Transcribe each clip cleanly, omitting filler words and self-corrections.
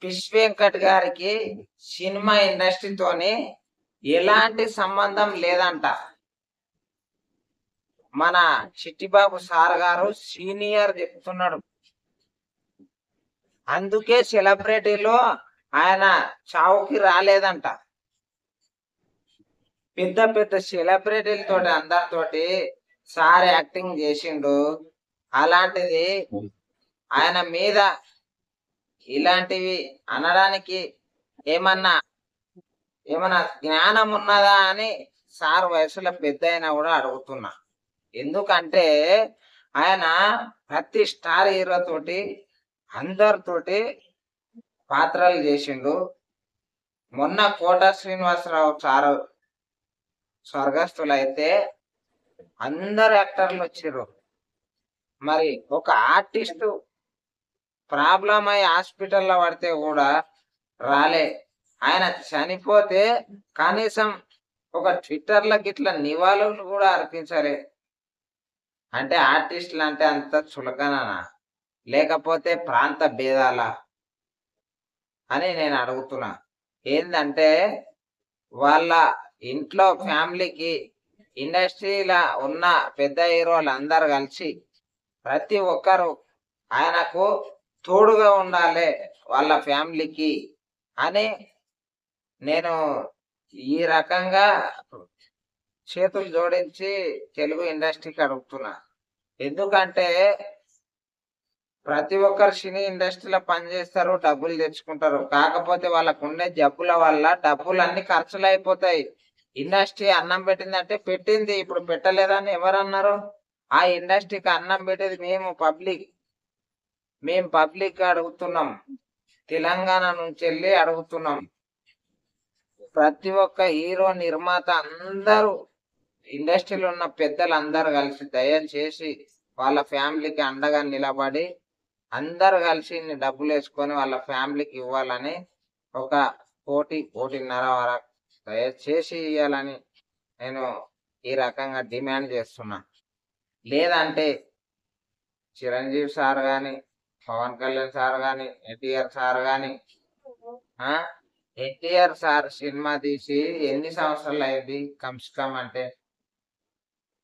Fish Venkat గారికి cinema ఇండస్ట్రీతోని ఎలాంటి సంబంధం లేదంట. మన చిట్టిబాబు సార్ గారు సీనియర్ చెప్తున్నాడు. అందుకే సెలబ్రిటీలో ఆయన చావుకి రాలేదంట. పెద్ద పెద్ద సెలబ్రిటీలతోటి అందరితోటి సార్ యాక్టింగ్ చేసిండు. అలాంటిది ఆయన మీద ఇలాంటివి అనడానికి ఏమన్నా జ్ఞానం ఉన్నదా అని సార్ వయసులో పెద్ద అయినా కూడా అడుగుతున్నా. ఎందుకంటే ఆయన ప్రతి స్టార్ హీరో తోటి అందరితోటి పాత్రలు చేసిండు. మొన్న కోట శ్రీనివాసరావు సారు స్వర్గస్థులైతే అందరు యాక్టర్లు వచ్చారు. మరి ఒక ఆర్టిస్టు ప్రాబ్లం అయి హాస్పిటల్లో పడితే కూడా రాలే. ఆయన చనిపోతే కనీసం ఒక ట్విట్టర్లకు ఇట్లా నివాళులు కూడా అర్పించలే. అంటే ఆర్టిస్టులు అంటే అంత చులకనా, లేకపోతే ప్రాంత భేదాల అని నేను అడుగుతున్నా. ఏంటంటే వాళ్ళ ఇంట్లో ఫ్యామిలీకి ఇండస్ట్రీలో ఉన్న పెద్ద హీరోలు అందరు కలిసి ప్రతి ఒక్కరు ఆయనకు తోడుగా ఉండాలి వాళ్ళ ఫ్యామిలీకి అని నేను ఈ రకంగా చేతులు జోడించి తెలుగు ఇండస్ట్రీకి అడుగుతున్నా. ఎందుకంటే ప్రతి ఒక్కరు సినీ ఇండస్ట్రీలో పనిచేస్తారు, డబ్బులు తెచ్చుకుంటారు. కాకపోతే వాళ్ళకు ఉండే జబ్బుల వల్ల డబ్బులు అన్ని ఖర్చులు అయిపోతాయి. ఇండస్ట్రీ అన్నం పెట్టిందంటే పెట్టింది, ఇప్పుడు పెట్టలేదని ఎవరన్నారు? ఆ ఇండస్ట్రీకి అన్నం పెట్టేది మేము పబ్లిక్ అడుగుతున్నాం. తెలంగాణ నుంచి వెళ్ళి అడుగుతున్నాం. ప్రతి ఒక్క హీరో నిర్మాత అందరూ ఇండస్ట్రీలో ఉన్న పెద్దలు అందరు కలిసి దయచేసి వాళ్ళ ఫ్యామిలీకి అండగా నిలబడి అందరు కలిసి డబ్బులు వేసుకొని వాళ్ళ ఫ్యామిలీకి ఇవ్వాలని ఒక 1.5 కోటి వరకు దయచేసి ఇవ్వాలని నేను ఈ రకంగా డిమాండ్ చేస్తున్నా. లేదంటే చిరంజీవి సార్ కానీ, పవన్ కళ్యాణ్ సార్ కానీ, ఎన్టీఆర్ సార్ కానీ, ఎన్టీఆర్ సార్ సినిమా తీసి ఎన్ని సంవత్సరాలు అయింది? కమ్స్కమ్ అంటే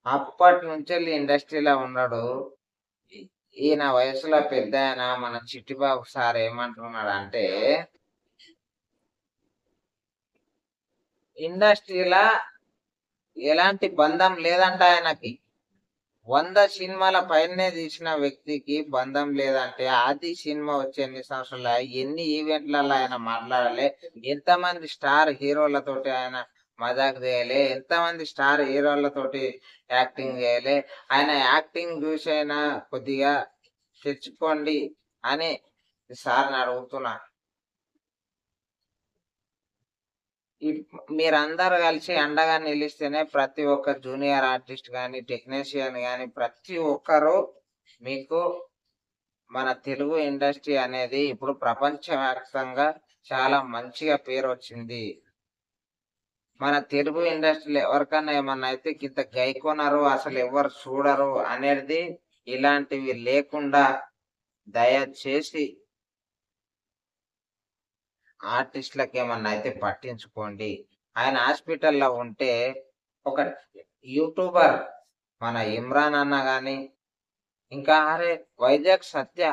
అప్పటి నుంచి ఇండస్ట్రీలో ఉన్నాడు. ఈయన వయసులో పెద్ద ఆయన మన చిట్టిబాబు సార్ ఏమంటున్నాడు అంటే, ఇండస్ట్రీలో ఎలాంటి బంధం లేదంట ఆయనకి. 100 సినిమాల పైనే తీసిన వ్యక్తికి బంధం లేదంటే ఆది సినిమా వచ్చే ఎన్ని సంవత్సరాలు, ఎన్ని ఈవెంట్లలో ఆయన మాట్లాడాలి, ఎంతమంది స్టార్ హీరోలతోటి ఆయన మజాక్ చేయాలి, ఎంతమంది స్టార్ హీరోలతోటి యాక్టింగ్ చేయాలి. ఆయన యాక్టింగ్ చూసి అయినా కొద్దిగా తెచ్చుకోండి అని సార్ని అడుగుతున్నా. మీరందరు కలిసి అండగా నిలిస్తేనే ప్రతి ఒక్క జూనియర్ ఆర్టిస్ట్ కానీ, టెక్నీషియన్ కానీ ప్రతి ఒక్కరు మీకు మన తెలుగు ఇండస్ట్రీ అనేది ఇప్పుడు ప్రపంచవ్యాప్తంగా చాలా మంచిగా పేరు వచ్చింది. మన తెలుగు ఇండస్ట్రీలో ఎవరికన్నా ఏమన్నా అయితే ఇంత గైకొనరు, అసలు ఎవరు చూడరు అనేది ఇలాంటివి లేకుండా దయచేసి ఆర్టిస్టులకు ఏమన్నా అయితే పట్టించుకోండి. ఆయన హాస్పిటల్లో ఉంటే ఒక యూట్యూబర్ మన ఇమ్రాన్ అన్న కానీ, ఇంకా వైజాగ్ సత్య,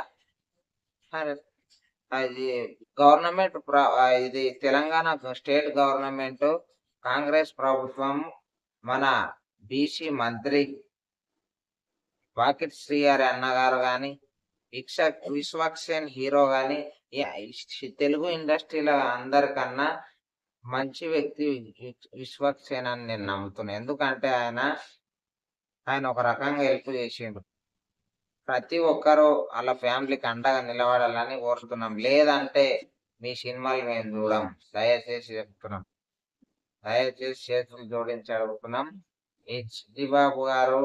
అది గవర్నమెంట్ ఇది తెలంగాణ స్టేట్ గవర్నమెంట్ కాంగ్రెస్ ప్రభుత్వం మన బీసీ మంత్రి వాకిట్ శ్రీహరి అన్నగారు కానీ, విశ్వక్సేన్ హీరో కానీ తెలుగు ఇండస్ట్రీలో అందరికన్నా మంచి వ్యక్తి విశ్వక్సేన్ అని నేను నమ్ముతున్నాను. ఎందుకంటే ఆయన ఒక రకంగా హెల్ప్ చేసిండు. ప్రతి ఒక్కరూ వాళ్ళ ఫ్యామిలీకి అండగా నిలబడాలని కోరుతున్నాం. లేదంటే మీ సినిమాలు మేము చూడం. దయచేసి చెప్తున్నాం, దయచేసి చేతులు జోడించి అడుగుతున్నాం. ఈ చిట్టిబాబు గారు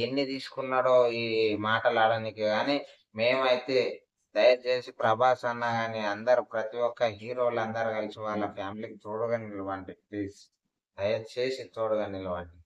ఎన్ని తీసుకున్నాడో ఈ మాటలాడడానికి, కానీ మేమైతే దయచేసి ప్రభాస్ అన్న కానీ అందరు ప్రతి ఒక్క హీరోలు అందరు కలిసి వాళ్ళ ఫ్యామిలీకి తోడుగా నిలవండి. ప్లీజ్ దయచేసి తోడుగా నిలవండి.